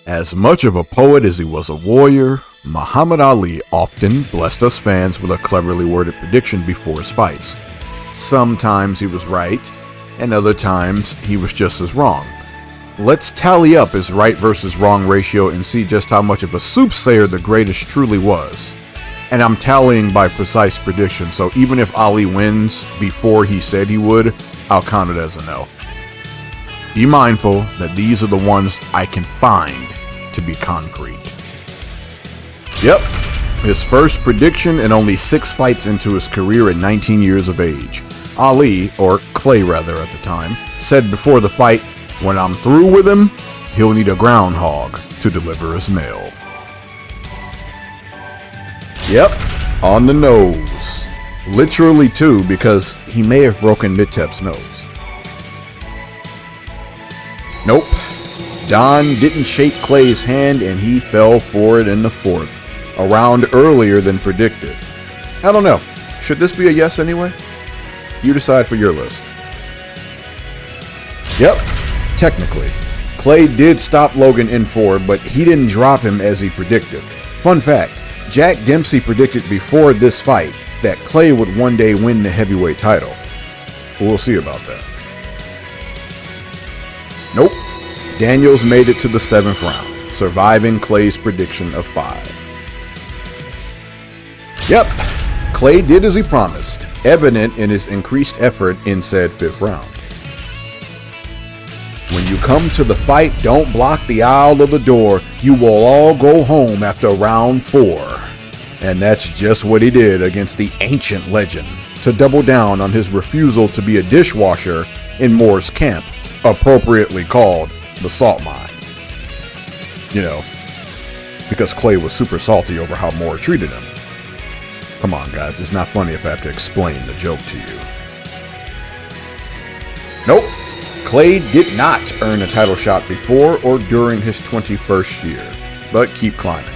As much of a poet as he was a warrior, Muhammad Ali often blessed us fans with a cleverly worded prediction before his fights. Sometimes he was right, and other times he was just as wrong. Let's tally up his right versus wrong ratio and see just how much of a soothsayer the greatest truly was. And I'm tallying by precise prediction, so even if Ali wins before he said he would, I'll count it as a no. Be mindful that these are the ones I can find to be concrete. Yep, his first prediction and only 6 fights into his career at 19 years of age. Ali, or Clay rather at the time, said before the fight, "When I'm through with him, he'll need a groundhog to deliver his mail." Yep, on the nose. Literally too, because he may have broken Mitep's nose. Nope, Don didn't shake Clay's hand and he fell for it in the 4th, a round earlier than predicted. I don't know, should this be a yes anyway? You decide for your list. Yep, technically, Clay did stop Logan in 4, but he didn't drop him as he predicted. Fun fact, Jack Dempsey predicted before this fight that Clay would one day win the heavyweight title. We'll see about that. Nope, Daniels made it to the 7th round, surviving Clay's prediction of 5. Yep, Clay did as he promised, evident in his increased effort in said 5th round. When you come to the fight, don't block the aisle of the door. You will all go home after round 4. And that's just what he did against the ancient legend, to double down on his refusal to be a dishwasher in Moore's camp, appropriately called the salt mine. You know, because Clay was super salty over how Moore treated him. Come on guys, it's not funny if I have to explain the joke to you. Nope. Clay did not earn a title shot before or during his 21st year, but keep climbing.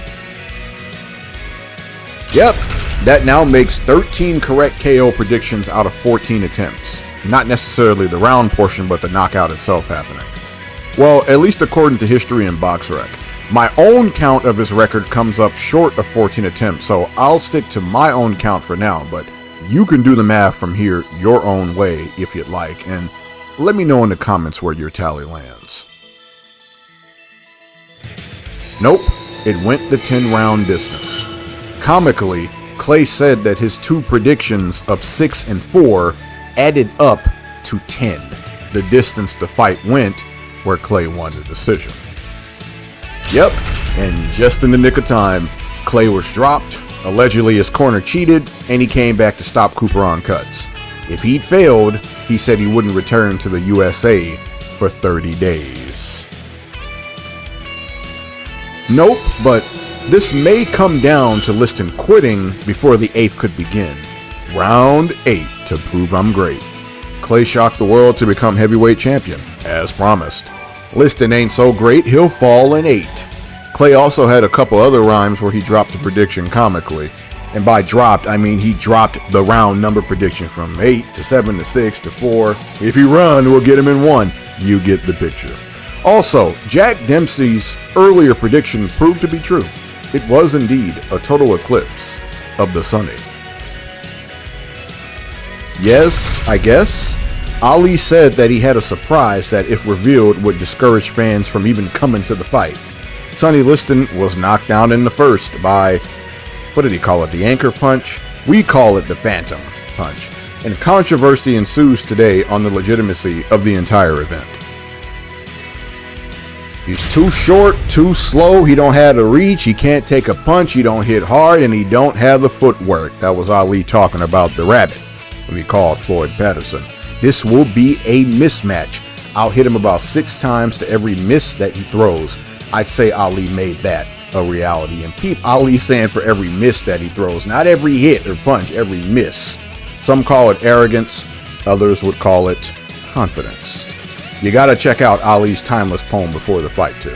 Yep, that now makes 13 correct KO predictions out of 14 attempts. Not necessarily the round portion, but the knockout itself happening. Well, at least according to history and BoxRec. My own count of his record comes up short of 14 attempts, so I'll stick to my own count for now, but you can do the math from here your own way if you'd like, and let me know in the comments where your tally lands. Nope, it went the 10-round distance. Comically, Clay said that his 2 predictions of 6 and 4 added up to 10, the distance the fight went where Clay won the decision. Yep, and just in the nick of time, Clay was dropped, allegedly his corner cheated, and he came back to stop Cooper on cuts. If he'd failed, he said he wouldn't return to the USA for 30 days. Nope, but this may come down to Liston quitting before the 8th could begin. Round 8 to prove I'm great. Clay shocked the world to become heavyweight champion, as promised. Liston ain't so great, he'll fall in 8. Clay also had a couple other rhymes where he dropped the prediction comically. And by dropped, I mean he dropped the round number prediction from 8 to 7 to 6 to 4. If he run, we'll get him in 1. You get the picture. Also, Jack Dempsey's earlier prediction proved to be true. It was indeed a total eclipse of the sunny. Yes, I guess. Ali said that he had a surprise that, if revealed, would discourage fans from even coming to the fight. Sonny Liston was knocked down in the 1st by, what did he call it, the anchor punch? We call it the phantom punch. And controversy ensues today on the legitimacy of the entire event. He's too short, too slow, he don't have the reach, he can't take a punch, he don't hit hard, and he don't have the footwork. That was Ali talking about the rabbit, what he called Floyd Patterson. This will be a mismatch. I'll hit him about 6 times to every miss that he throws. I'd say Ali made that a reality. And peep Ali saying for every miss that he throws, not every hit or punch, every miss. Some call it arrogance, others would call it confidence. You gotta check out Ali's timeless poem before the fight too.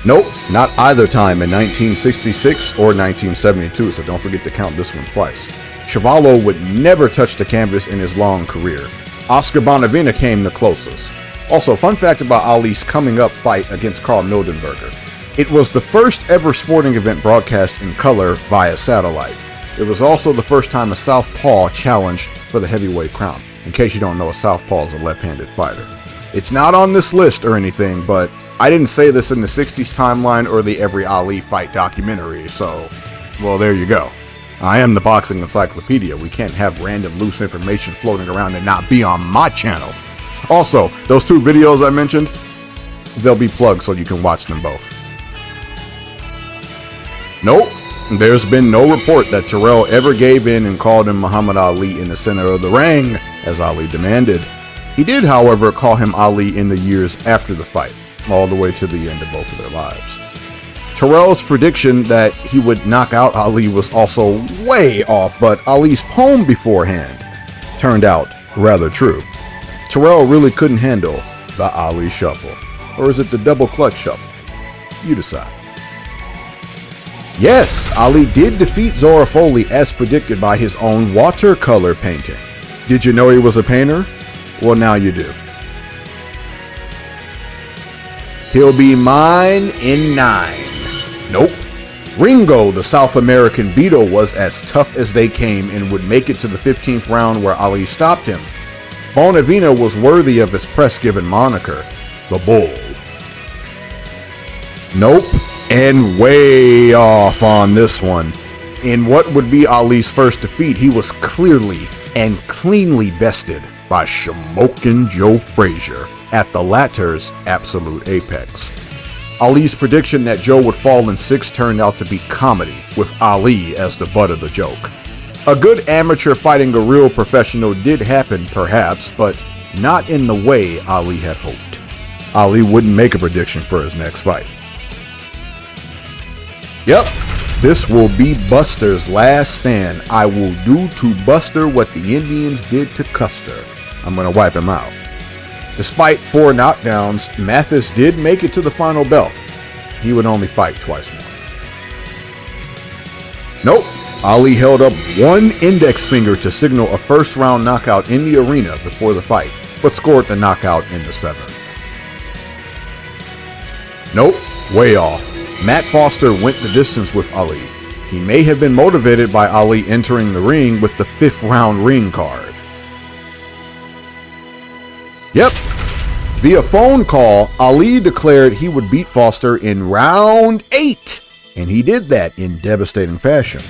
Nope, not either time in 1966 or 1972, so don't forget to count this one twice. Chuvalo would never touch the canvas in his long career. Oscar Bonavena came the closest. Also, fun fact about Ali's coming up fight against Carl Mildenberger. It was the first ever sporting event broadcast in color via satellite. It was also the first time a southpaw challenged for the heavyweight crown. In case you don't know, a southpaw is a left-handed fighter. It's not on this list or anything, but I didn't say this in the 60s timeline or the Every Ali Fight documentary, so, well, there you go. I am the Boxing Encyclopedia. We can't have random loose information floating around and not be on my channel. Also, those 2 videos I mentioned, they'll be plugged so you can watch them both. Nope, there's been no report that Terrell ever gave in and called him Muhammad Ali in the center of the ring, as Ali demanded. He did, however, call him Ali in the years after the fight, all the way to the end of both of their lives. Terrell's prediction that he would knock out Ali was also way off, but Ali's poem beforehand turned out rather true. Terrell really couldn't handle the Ali shuffle. Or is it the double clutch shuffle? You decide. Yes, Ali did defeat Zora Foley as predicted by his own watercolor painting. Did you know he was a painter? Well, now you do. He'll be mine in 9. Nope. Ringo, the South American Beatle, was as tough as they came and would make it to the 15th round where Ali stopped him. Bonavina was worthy of his press-given moniker, the Bull. Nope. And way off on this one. In what would be Ali's first defeat, he was clearly and cleanly bested by Shamokin Joe Frazier at the latter's absolute apex. Ali's prediction that Joe would fall in 6 turned out to be comedy, with Ali as the butt of the joke. A good amateur fighting a real professional did happen, perhaps, but not in the way Ali had hoped. Ali wouldn't make a prediction for his next fight. Yep, this will be Buster's last stand. I will do to Buster what the Indians did to Custer. I'm going to wipe him out. Despite 4 knockdowns, Mathis did make it to the final belt. He would only fight twice more. Nope, Ali held up one index finger to signal a first-round knockout in the arena before the fight, but scored the knockout in the 7th. Nope, way off. Matt Foster went the distance with Ali. He may have been motivated by Ali entering the ring with the 5th round ring card. Yep. Via phone call, Ali declared he would beat Foster in round 8. And he did that in devastating fashion.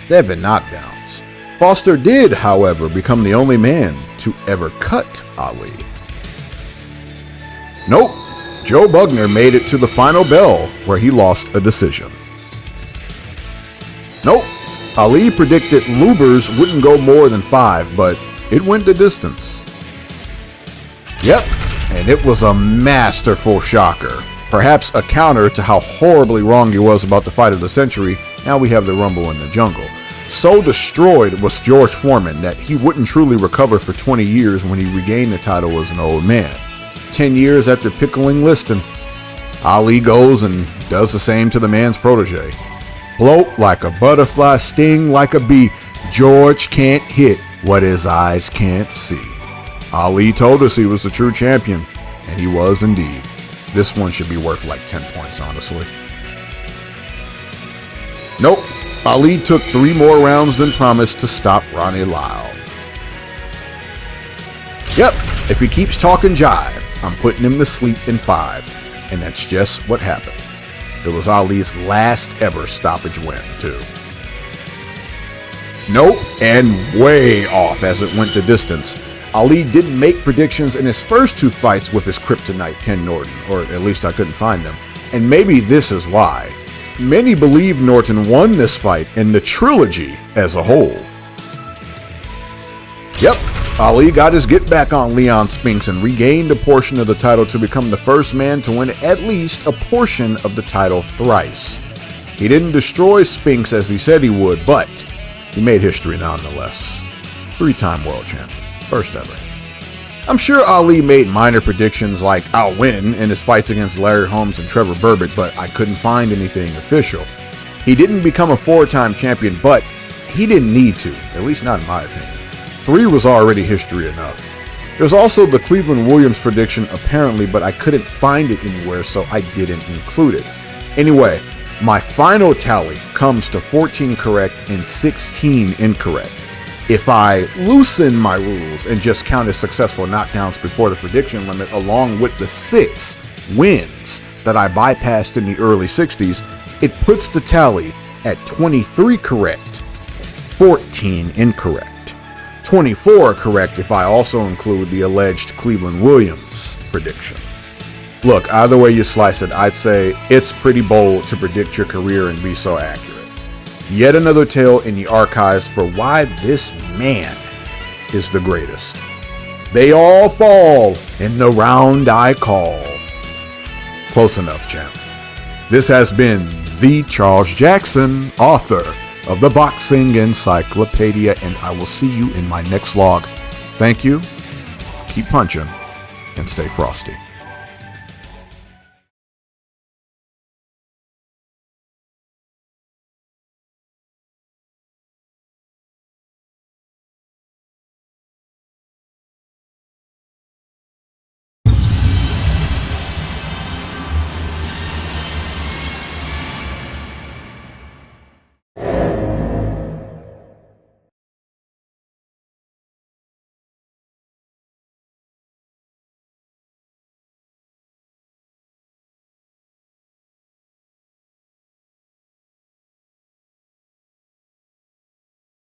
7 knockdowns. Foster did, however, become the only man to ever cut Ali. Nope. Joe Bugner made it to the final bell, where he lost a decision. Nope. Ali predicted Lubers wouldn't go more than 5, but it went the distance. Yep, and it was a masterful shocker. Perhaps a counter to how horribly wrong he was about the fight of the century. Now we have the Rumble in the Jungle. So destroyed was George Foreman that he wouldn't truly recover for 20 years when he regained the title as an old man. 10 years after pickling Liston, Ali goes and does the same to the man's protege. Float like a butterfly, sting like a bee. George can't hit what his eyes can't see. Ali told us he was the true champion, and he was indeed. This one should be worth like 10 points, honestly. Nope. Ali took 3 more rounds than promised to stop Ronnie Lyle. Yep, if he keeps talking jive, I'm putting him to sleep in 5. And that's just what happened. It was Ali's last ever stoppage win, too. Nope, and way off as it went the distance. Ali didn't make predictions in his first 2 fights with his kryptonite Ken Norton, or at least I couldn't find them. And maybe this is why. Many believe Norton won this fight and the trilogy as a whole. Yep, Ali got his get back on Leon Spinks and regained a portion of the title to become the first man to win at least a portion of the title thrice. He didn't destroy Spinks as he said he would, but he made history nonetheless. 3-time world champion. First ever. I'm sure Ali made minor predictions like I'll win in his fights against Larry Holmes and Trevor Burbitt, but I couldn't find anything official. He didn't become a 4-time champion, but he didn't need to, at least not in my opinion. 3 was already history enough. There's also the Cleveland Williams prediction apparently, but I couldn't find it anywhere, so I didn't include it. Anyway, my final tally comes to 14 correct and 16 incorrect. If I loosen my rules and just count as successful knockdowns before the prediction limit along with the 6 wins that I bypassed in the early 60s, it puts the tally at 23 correct, 14 incorrect. 24 correct if I also include the alleged Cleveland Williams prediction. Look, either way you slice it, I'd say it's pretty bold to predict your career and be so accurate. Yet another tale in the archives for why this man is the greatest. They all fall in the round I call. Close enough, champ. This has been the Charles Jackson, author of the Boxing Encyclopedia, and I will see you in my next log. Thank you, keep punching, and stay frosty.